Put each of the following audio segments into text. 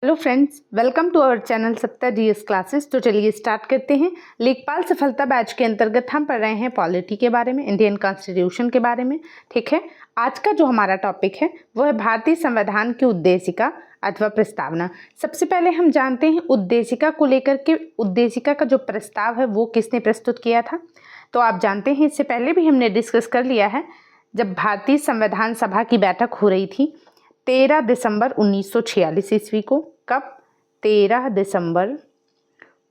Hello friends, welcome to our channel Saptah GS classes. तो चलिए start करते हैं। लेखपाल सफलता बैच के अंतर्गत हम पढ़ रहे हैं पॉलिटी के बारे में, इंडियन कॉन्स्टिट्यूशन के बारे में। ठीक है, आज का जो हमारा टॉपिक है वो है भारतीय संविधान की उद्देशिका अथवा प्रस्तावना। सबसे पहले हम जानते हैं उद्देशिका को लेकर के, उद्देशिका का जो प्रस्ताव है वो किसने प्रस्तुत किया था। तो आप जानते हैं, इससे पहले भी हमने डिस्कस कर लिया है, जब भारतीय संविधान सभा की बैठक हो रही थी 13 दिसंबर 1946 ईस्वी को। कब? 13 दिसंबर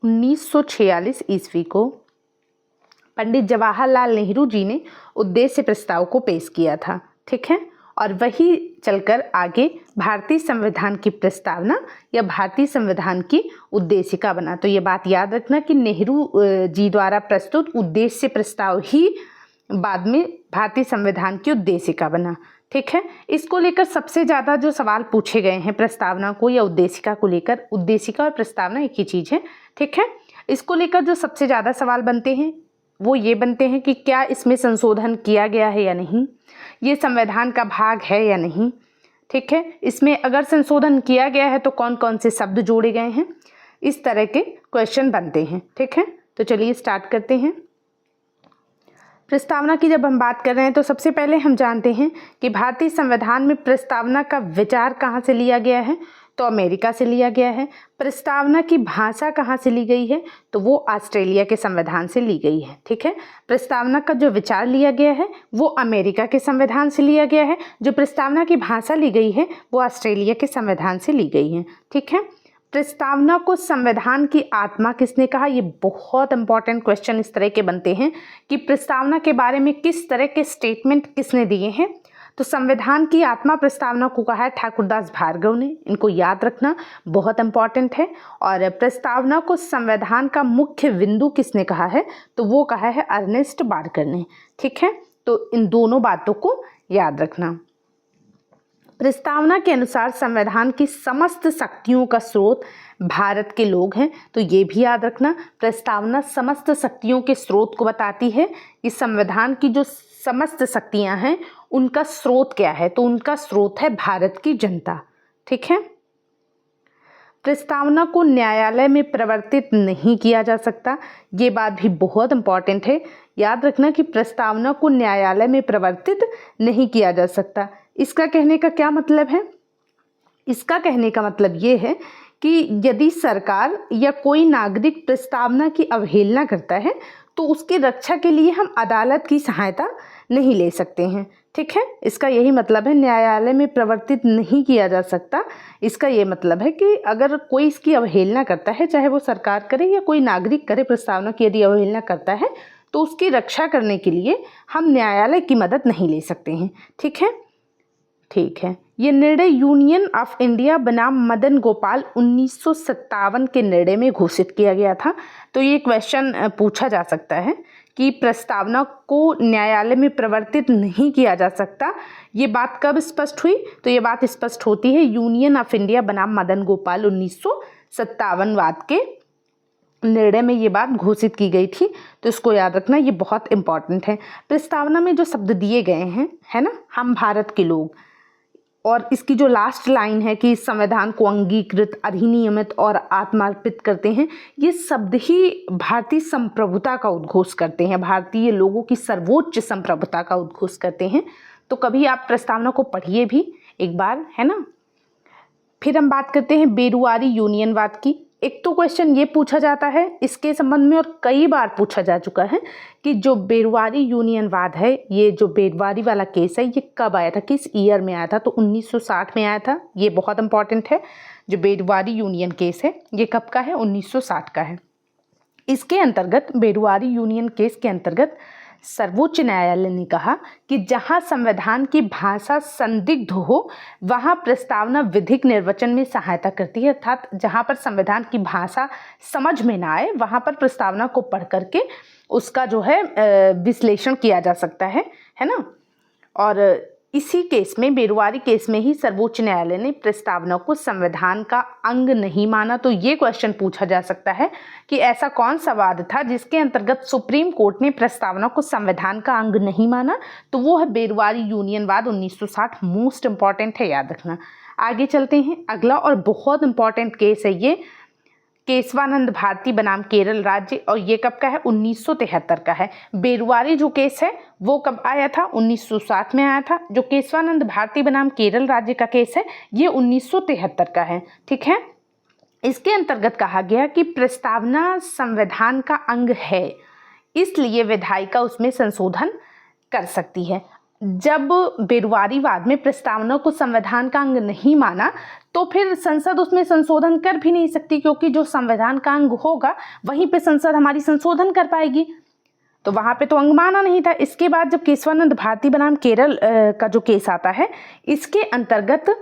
1946 ईस्वी को पंडित जवाहरलाल नेहरू जी ने उद्देश्य प्रस्ताव को पेश किया था। ठीक है, और वही चलकर आगे भारतीय संविधान की प्रस्तावना या भारतीय संविधान की उद्देशिका बना। तो ये बात याद रखना कि नेहरू जी द्वारा प्रस्तुत उद्देश्य प्रस्ताव ही बाद में भारतीय संविधान की उद्देशिका बना। ठीक है, इसको लेकर सबसे ज़्यादा जो सवाल पूछे गए हैं प्रस्तावना को या उद्देशिका को लेकर, उद्देशिका और प्रस्तावना एक ही चीज़ है। ठीक है, इसको लेकर जो सबसे ज़्यादा सवाल बनते हैं वो ये बनते हैं कि क्या इसमें संशोधन किया गया है या नहीं, ये संविधान का भाग है या नहीं। ठीक है, इसमें अगर संशोधन किया गया है तो कौन कौन से शब्द जोड़े गए हैं, इस तरह के क्वेश्चन बनते हैं। ठीक है, तो चलिए स्टार्ट करते हैं। प्रस्तावना की जब हम बात कर रहे हैं तो सबसे पहले हम जानते हैं कि भारतीय संविधान में प्रस्तावना का विचार कहाँ से लिया गया है, तो अमेरिका से लिया गया है। प्रस्तावना की भाषा कहाँ से ली गई है, तो वो ऑस्ट्रेलिया के संविधान से ली गई है। ठीक है, प्रस्तावना का जो विचार लिया गया है वो अमेरिका के संविधान से लिया गया है। जो प्रस्तावना की भाषा ली गई है वो ऑस्ट्रेलिया के संविधान से ली गई है। ठीक है, प्रस्तावना को संविधान की आत्मा किसने कहा, ये बहुत इंपॉर्टेंट क्वेश्चन इस तरह के बनते हैं कि प्रस्तावना के बारे में किस तरह के स्टेटमेंट किसने दिए हैं। तो संविधान की आत्मा प्रस्तावना को कहा है ठाकुरदास भार्गव ने, इनको याद रखना बहुत इंपॉर्टेंट है। और प्रस्तावना को संविधान का मुख्य बिंदु किसने कहा है, तो वो कहा है अर्नेस्ट बार्कर ने। ठीक है, तो इन दोनों बातों को याद रखना। प्रस्तावना के अनुसार संविधान की समस्त शक्तियों का स्रोत भारत के लोग हैं, तो ये भी याद रखना। प्रस्तावना समस्त शक्तियों के स्रोत को बताती है कि संविधान की जो समस्त शक्तियां हैं उनका स्रोत क्या है, तो उनका स्रोत है भारत की जनता। ठीक है, प्रस्तावना को न्यायालय में प्रवर्तित नहीं किया जा सकता, ये बात भी बहुत इंपॉर्टेंट है। याद रखना कि प्रस्तावना को न्यायालय में प्रवर्तित नहीं किया जा सकता। इसका कहने का क्या मतलब है? इसका कहने का मतलब ये है कि यदि सरकार या कोई नागरिक प्रस्तावना की अवहेलना करता है तो उसकी रक्षा के लिए हम अदालत की सहायता नहीं ले सकते हैं। ठीक है, इसका यही मतलब है, न्यायालय में प्रवर्तित नहीं किया जा सकता। इसका ये मतलब है कि अगर कोई इसकी अवहेलना करता है, चाहे वो सरकार करे या कोई नागरिक करे, प्रस्तावना की यदि अवहेलना करता है तो उसकी रक्षा करने के लिए हम न्यायालय की मदद नहीं ले सकते हैं। ठीक है, ठीक है, ये निर्णय यूनियन ऑफ इंडिया बनाम मदन गोपाल 1957 के निर्णय में घोषित किया गया था। तो ये क्वेश्चन पूछा जा सकता है कि प्रस्तावना को न्यायालय में प्रवर्तित नहीं किया जा सकता, ये बात कब स्पष्ट हुई, तो ये बात स्पष्ट होती है यूनियन ऑफ इंडिया बनाम मदन गोपाल 1957 वाद के निर्णय में ये बात घोषित की गई थी। तो इसको याद रखना, ये बहुत इंपॉर्टेंट है। प्रस्तावना में जो शब्द दिए गए हैं, है ना, हम भारत के लोग, और इसकी जो लास्ट लाइन है कि इस संविधान को अंगीकृत, अधिनियमित और आत्मार्पित करते हैं, ये शब्द ही भारतीय संप्रभुता का उद्घोष करते हैं, भारतीय लोगों की सर्वोच्च संप्रभुता का उद्घोष करते हैं। तो कभी आप प्रस्तावना को पढ़िए भी एक बार, है ना। फिर हम बात करते हैं बेरुआरी यूनियनवाद की। एक तो क्वेश्चन ये पूछा जाता है इसके संबंध में, और कई बार पूछा जा चुका है कि जो बेरुआरी यूनियनवाद है, ये जो बेरुआरी वाला केस है, ये कब आया था, किस ईयर में आया था, तो 1960 में आया था। ये बहुत इंपॉर्टेंट है। जो बेरुआरी यूनियन केस है ये कब का है, 1960 का है। इसके अंतर्गत, बेरुआरी यूनियन केस के अंतर्गत सर्वोच्च न्यायालय ने कहा कि जहां संविधान की भाषा संदिग्ध हो वहां प्रस्तावना विधिक निर्वचन में सहायता करती है। अर्थात जहां पर संविधान की भाषा समझ में ना आए वहां पर प्रस्तावना को पढ़ करके उसका जो है विश्लेषण किया जा सकता है ना। और इसी केस में, बेरुआरी केस में ही सर्वोच्च न्यायालय ने प्रस्तावना को संविधान का अंग नहीं माना। तो ये क्वेश्चन पूछा जा सकता है कि ऐसा कौन सा वाद था जिसके अंतर्गत सुप्रीम कोर्ट ने प्रस्तावना को संविधान का अंग नहीं माना, तो वो है बेरुआरी यूनियनवाद 1960। मोस्ट इंपॉर्टेंट है, याद रखना। आगे चलते हैं। अगला और बहुत इंपॉर्टेंट केस है ये, केशवानंद भारती बनाम केरल राज्य, और ये कब का है? 1973 का है। बेरुआरी जो केस है वो कब आया था? 1960 में आया था। जो केशवानंद भारती बनाम केरल राज्य का केस है ये 1973 का है। ठीक है, इसके अंतर्गत कहा गया कि प्रस्तावना संविधान का अंग है, इसलिए विधायिका उसमें संशोधन कर सकती है। जब बेरुआरीवाद में प्रस्तावना को संविधान का अंग नहीं माना तो फिर संसद उसमें संशोधन कर भी नहीं सकती, क्योंकि जो संविधान का अंग होगा वहीं पे संसद हमारी संशोधन कर पाएगी, तो वहाँ पे तो अंग माना नहीं था। इसके बाद जब केशवानंद भारती बनाम केरल का जो केस आता है, इसके अंतर्गत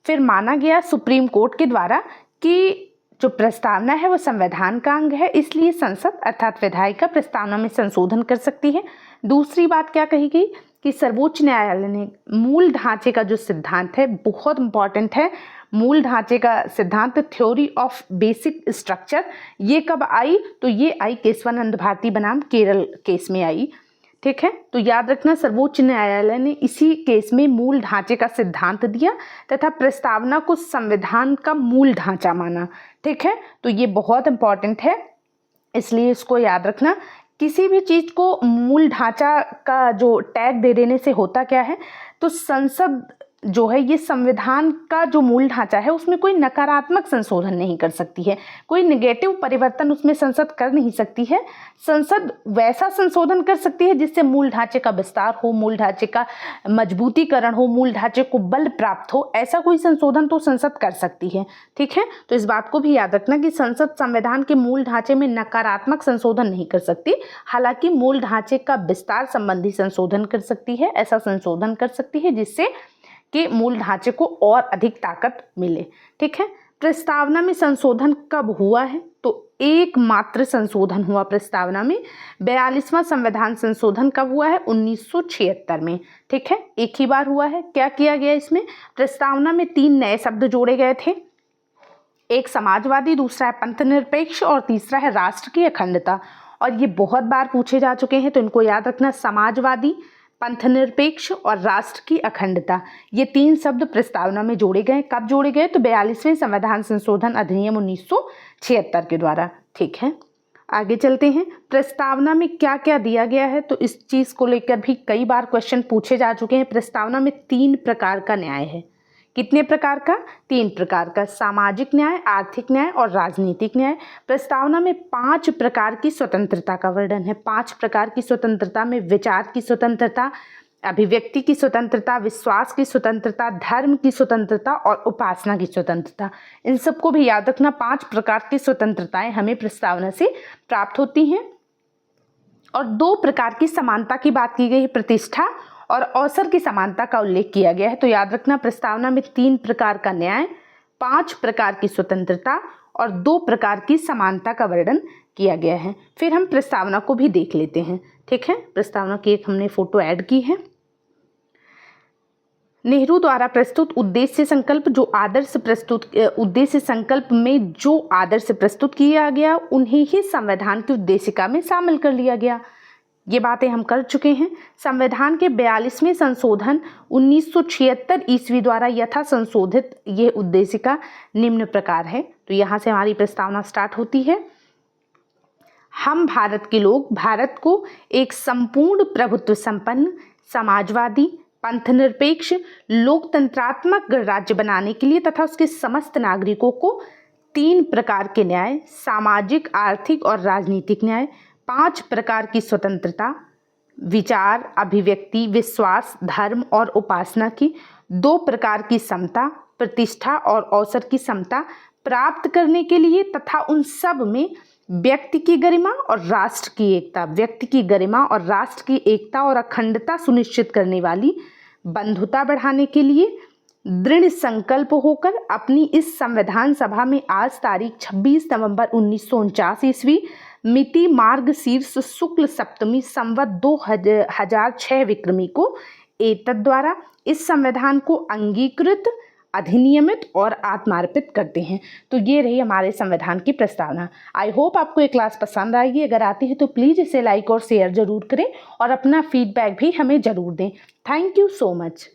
फिर माना गया सुप्रीम कोर्ट के द्वारा कि जो प्रस्तावना है वो संविधान का अंग है, इसलिए संसद अर्थात विधायिका प्रस्तावना में संशोधन कर सकती है। दूसरी बात क्या कही गई कि सर्वोच्च न्यायालय ने मूल ढांचे का जो सिद्धांत है, बहुत इंपॉर्टेंट है, मूल ढांचे का सिद्धांत, थ्योरी ऑफ बेसिक स्ट्रक्चर, ये कब आई? तो ये आई केशवानंद भारती बनाम केरल केस में आई। ठीक है, तो याद रखना सर्वोच्च न्यायालय ने इसी केस में मूल ढांचे का सिद्धांत दिया तथा प्रस्तावना को संविधान का मूल ढांचा माना। ठीक है, तो ये बहुत इंपॉर्टेंट है, इसलिए इसको याद रखना। किसी भी चीज़ को मूल ढांचा का जो टैग दे देने से होता क्या है, तो संसद जो है ये संविधान का जो मूल ढांचा है उसमें कोई नकारात्मक संशोधन नहीं कर सकती है, कोई नेगेटिव परिवर्तन उसमें संसद कर नहीं सकती है। संसद वैसा संशोधन कर सकती है जिससे मूल ढांचे का विस्तार हो, मूल ढांचे का मजबूतीकरण हो, मूल ढांचे को बल प्राप्त हो, ऐसा कोई संशोधन तो संसद कर सकती है। ठीक है, तो इस बात को भी याद रखना कि संसद संविधान के मूल ढांचे में नकारात्मक संशोधन नहीं कर सकती, हालांकि मूल ढांचे का विस्तार संबंधी संशोधन कर सकती है। ऐसा संशोधन कर सकती है जिससे कि मूल ढांचे को और अधिक ताकत मिले। ठीक है, प्रस्तावना में संशोधन कब हुआ है? तो एकमात्र संशोधन हुआ प्रस्तावना में, 42वां संविधान संशोधन कब हुआ है? 1976 में। ठीक है, एक ही बार हुआ है। क्या किया गया इसमें? प्रस्तावना में 3 नए शब्द जोड़े गए थे, एक समाजवादी, दूसरा है पंथ निरपेक्ष और तीसरा है राष्ट्र की अखंडता। और ये बहुत बार पूछे जा चुके हैं, तो इनको याद रखना, समाजवादी, पंथ निरपेक्ष और राष्ट्र की अखंडता, ये 3 शब्द प्रस्तावना में जोड़े गए। कब जोड़े गए? तो 42वें संविधान संशोधन अधिनियम 1976 के द्वारा। ठीक है, आगे चलते हैं। प्रस्तावना में क्या क्या दिया गया है, तो इस चीज़ को लेकर भी कई बार क्वेश्चन पूछे जा चुके हैं। प्रस्तावना में 3 प्रकार का न्याय है। कितने प्रकार का? 3 प्रकार का, सामाजिक न्याय, आर्थिक न्याय और राजनीतिक न्याय। प्रस्तावना में 5 प्रकार की स्वतंत्रता का वर्णन है। 5 प्रकार की स्वतंत्रता में विचार की स्वतंत्रता, अभिव्यक्ति की स्वतंत्रता, विश्वास की स्वतंत्रता, धर्म की स्वतंत्रता और उपासना की स्वतंत्रता। इन सबको भी याद रखना, 5 प्रकार की स्वतंत्रताएं हमें प्रस्तावना से प्राप्त होती हैं। और 2 प्रकार की समानता की बात की गई है, प्रतिष्ठा और अवसर की समानता का उल्लेख किया गया है। तो याद रखना, प्रस्तावना में 3 प्रकार का न्याय, 5 प्रकार की स्वतंत्रता और 2 प्रकार की समानता का वर्णन किया गया है। फिर हम प्रस्तावना को भी देख लेते हैं। ठीक है, प्रस्तावना की एक हमने फोटो ऐड की है। नेहरू द्वारा प्रस्तुत उद्देश्य संकल्प, जो आदर्श प्रस्तुत उद्देश्य संकल्प में जो आदर्श प्रस्तुत किया गया उन्हें ही संविधान की उद्देशिका में शामिल कर लिया गया। ये बातें हम कर चुके हैं। संविधान के 42वें संशोधन 1976 ईस्वी द्वारा यथा संशोधित ये उद्देशिका निम्न प्रकार है। तो यहाँ से हमारी प्रस्तावना स्टार्ट होती है। हम भारत के लोग भारत को एक संपूर्ण प्रभुत्व संपन्न, समाजवादी, पंथनिरपेक्ष, लोकतंत्रात्मक राज्य बनाने के लिए तथा उसके समस्त नागरिकों को 3 प्रकार के न्याय, सामाजिक, आर्थिक और राजनीतिक न्याय, 5 प्रकार की स्वतंत्रता, विचार, अभिव्यक्ति, विश्वास, धर्म और उपासना की, 2 प्रकार की समता, प्रतिष्ठा और अवसर की समता प्राप्त करने के लिए तथा उन सब में व्यक्ति की गरिमा और राष्ट्र की एकता, व्यक्ति की गरिमा और राष्ट्र की एकता और अखंडता सुनिश्चित करने वाली बंधुता बढ़ाने के लिए दृढ़ संकल्प होकर अपनी इस संविधान सभा में आज तारीख 26 नवंबर 1949 ईस्वी मिति मार्गशीर्ष शुक्ल सप्तमी संवत 2006 विक्रमी को एतद् द्वारा इस संविधान को अंगीकृत, अधिनियमित और आत्मार्पित करते हैं। तो ये रही हमारे संविधान की प्रस्तावना। आई होप आपको ये क्लास पसंद आएगी। अगर आती है तो प्लीज़ इसे लाइक और शेयर ज़रूर करें और अपना फीडबैक भी हमें ज़रूर दें। Thank you so much.